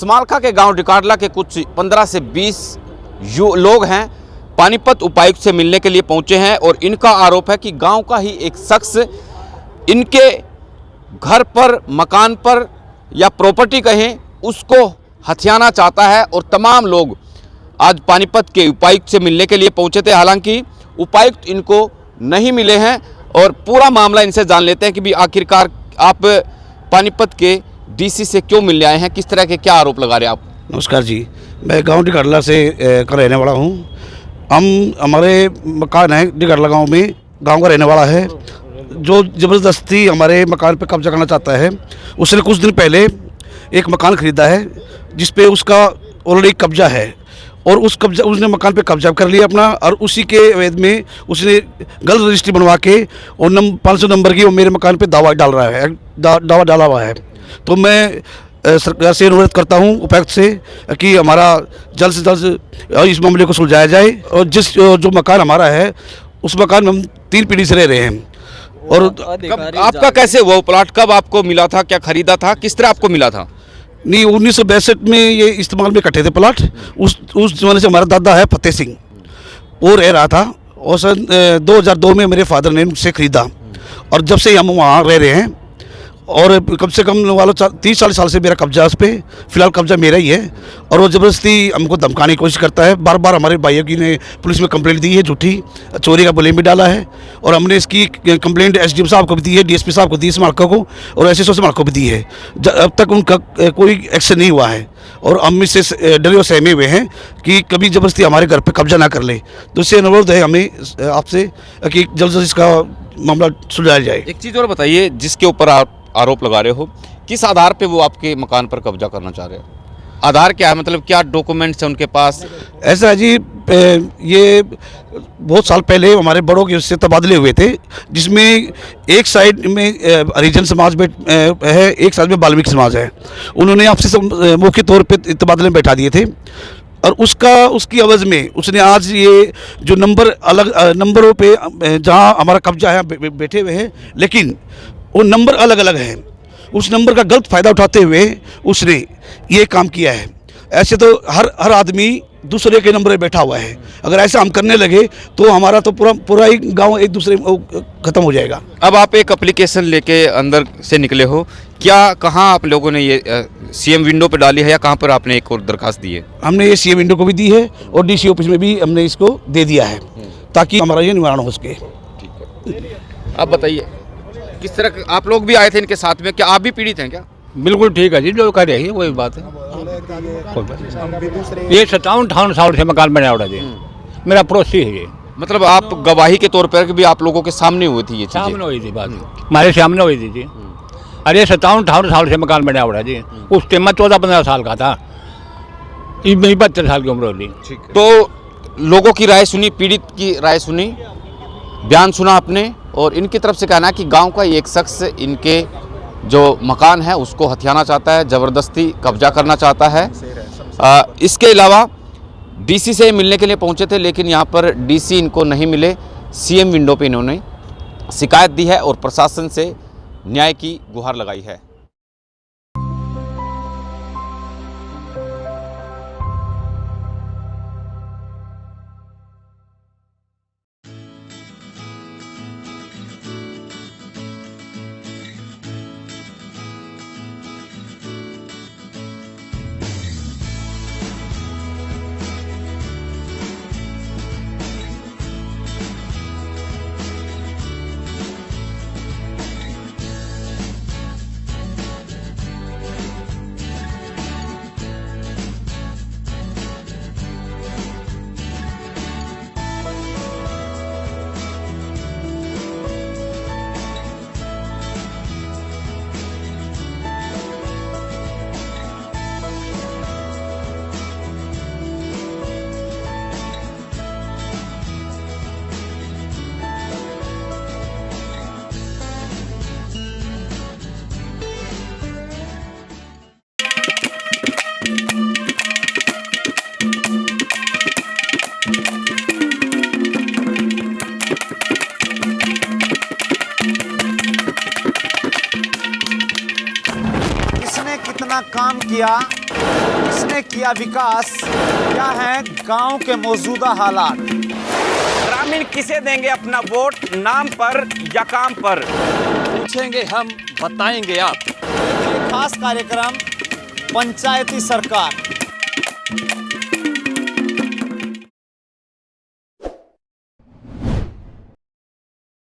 समालखा के गांव डिकाडला के कुछ 15 से 20 लोग हैं, पानीपत उपायुक्त से मिलने के लिए पहुंचे हैं और इनका आरोप है कि गांव का ही एक शख्स इनके घर पर, मकान पर या प्रॉपर्टी कहें उसको हथियाना चाहता है। और तमाम लोग आज पानीपत के उपायुक्त से मिलने के लिए पहुंचे थे। हालांकि उपायुक्त इनको नहीं मिले हैं और पूरा मामला इनसे जान लेते हैं कि भी आखिरकार आप पानीपत के डीसी से क्यों मिलने आए हैं, किस तरह के क्या आरोप लगा रहे हैं आप? नमस्कार जी, मैं गांव डिकाडला से का रहने वाला हूं। हमारे मकान है डिकाडला गांव में, गांव का रहने वाला है जो ज़बरदस्ती हमारे मकान पे कब्जा करना चाहता है। उसने कुछ दिन पहले एक मकान ख़रीदा है जिस पे उसका ऑलरेडी कब्जा है और उसने मकान पे कब्जा कर लिया अपना, और उसी के अवैध में उसने गलत रजिस्ट्री बनवा के और 500 नंबर की वो मेरे मकान पे दावा डाल रहा है, दावा डाला हुआ है। तो मैं सरकार से अनुरोध करता हूं, उपायुक्त से, कि हमारा जल्द से जल्द इस मामले को सुलझाया जाए। और जो मकान हमारा है उस मकान में हम 3 पीढ़ी से रह रहे हैं। और आपका कैसे वो प्लाट कब आपको मिला था, क्या खरीदा था, किस तरह आपको मिला था? नहीं, 1962 में ये इस्तेमाल में इकट्ठे थे प्लाट। उस ज़माने से हमारा दादा है फतेह सिंह, वो रह रहा था और सन 2002 में मेरे फादर ने उनसे ख़रीदा। और जब से हम वहाँ रह रहे हैं और कम से कम वालों 30-40 साल से मेरा कब्जा उस पर, फ़िलहाल कब्जा मेरा ही है। और वो ज़बरदस्ती हमको धमकाने की कोशिश करता है। बार बार हमारे भाइयों की ने पुलिस में कंप्लेंट दी है, झूठी चोरी का ब्लेम भी डाला है। और हमने इसकी कंप्लेंट एसडीएम साहब को भी दी है, डीएसपी साहब को दी है समालखा को, और एसएसओ समालखा को भी दी है। अब तक उनका कोई एक्शन नहीं हुआ है और हम इससे डरे और सहमे हुए हैं कि कभी ज़बरदस्ती हमारे घर पर कब्जा ना कर ले। तो इससे अनुरोध है हमें आपसे कि जल्द से इसका मामला सुलझाया जाए। एक चीज़ और बताइए, जिसके ऊपर आप आरोप लगा रहे हो, किस आधार पे वो आपके मकान पर कब्जा करना चाह रहे हैं? आधार क्या है, मतलब क्या डॉक्यूमेंट्स हैं उनके पास? ऐसा है जी, ये बहुत साल पहले हमारे बड़ों के उससे तबादले हुए थे, जिसमें एक साइड में हरिजन समाज है, एक साइड में वाल्मीकि समाज है। उन्होंने आपसे मौखिक तौर पे तबादले में बैठा दिए थे और उसकी अवज़ में उसने आज ये जो अलग नंबरों पे जहाँ हमारा कब्जा है बैठे हुए हैं, लेकिन वो नंबर अलग अलग हैं। उस नंबर का गलत फ़ायदा उठाते हुए उसने ये काम किया है। ऐसे तो हर आदमी दूसरे के नंबर पे बैठा हुआ है। अगर ऐसा हम करने लगे तो हमारा तो पूरा ही गांव एक दूसरे ख़त्म हो जाएगा। अब आप एक एप्लीकेशन लेके अंदर से निकले हो, क्या कहाँ आप लोगों ने ये सीएम विंडो पे डाली है या कहाँ पर आपने एक और दरखास्त दी है? हमने ये सीएम विंडो को भी दी है और डीसी ऑफिस में भी हमने इसको दे दिया है ताकि हमारा ये निवारण हो सके। आप बताइए, किस तरह आप लोग भी आए थे इनके साथ में, क्या आप भी पीड़ित हैं क्या? बिल्कुल ठीक है जी, जो कह रही है वही बात है। ये 57-58 साल से मकान बना हुआ जी, मेरा पड़ोसी है ये। मतलब आप गवाही के तौर पर भी आप लोगों के सामने हुई थी ये चीजें? सामने हुई थी बात, हमारे सामने हुई थी जी। अरे 57-58 साल से मकान बना हुआ जी। उस टाइम में 14-15 साल का था, 72 साल की उम्र होगी। तो लोगों की राय सुनी, पीड़ित की राय सुनी, बयान सुना आपने, और इनकी तरफ से कहना है कि गांव का एक शख्स इनके जो मकान है उसको हथियाना चाहता है, ज़बरदस्ती कब्जा करना चाहता है। इसके अलावा डीसी से मिलने के लिए पहुंचे थे, लेकिन यहां पर डीसी इनको नहीं मिले। सीएम विंडो पे इन्होंने शिकायत दी है और प्रशासन से न्याय की गुहार लगाई है। किसने कितना काम किया किसने किया विकास, क्या है गांव के मौजूदा हालात। ग्रामीण किसे देंगे अपना वोट, नाम पर या काम पर? पूछेंगे हम, बताएंगे आप। ये खास कार्यक्रम पंचायती सरकार।